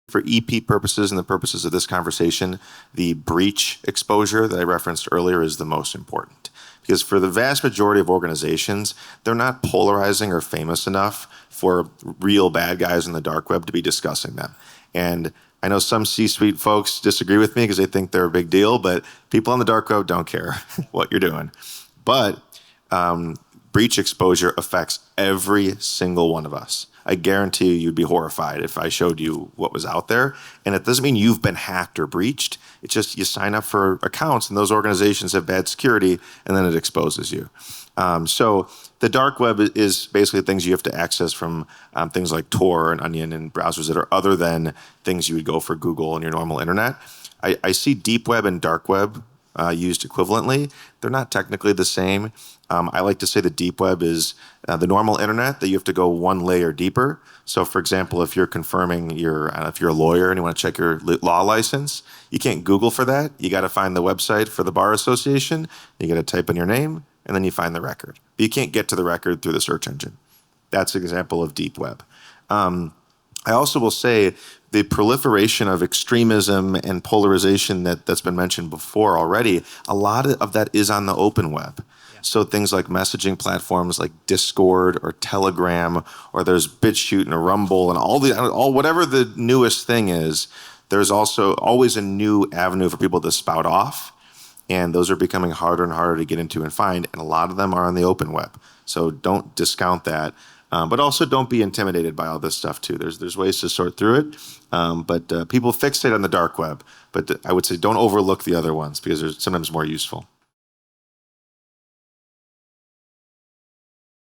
For EP purposes and the purposes of this conversation, the breach exposure that I referenced earlier is the most important. Because for the vast majority of organizations, they're not polarizing or famous enough for real bad guys in the dark web to be discussing them. And I know some C-suite folks disagree with me because they think they're a big deal, but people on the dark web don't care what you're doing. But breach exposure affects every single one of us. I guarantee you'd be horrified if I showed you what was out there. And it doesn't mean you've been hacked or breached. It's just you sign up for accounts and those organizations have bad security and then it exposes you. So the dark web is basically things you have to access from things like Tor and Onion and browsers that are other than things you would go for Google and your normal internet. I see deep web and dark web used equivalently. They're not technically the same. I like to say the deep web is the normal internet that you have to go one layer deeper. So for example, if you're confirming if you're a lawyer and you want to check your law license, you can't Google for that. You got to find the website for the bar association. You got to type in your name and then you find the record. But you can't get to the record through the search engine. That's an example of deep web. I also will say the proliferation of extremism and polarization that's been mentioned before already, a lot of that is on the open web. Yeah. So things like messaging platforms like Discord or Telegram, or there's BitChute and Rumble and all whatever the newest thing is, there's also always a new avenue for people to spout off. And those are becoming harder and harder to get into and find. And a lot of them are on the open web. So don't discount that. But also don't be intimidated by all this stuff too. There's ways to sort through it. But people fixate on the dark web. But I would say don't overlook the other ones because they're sometimes more useful.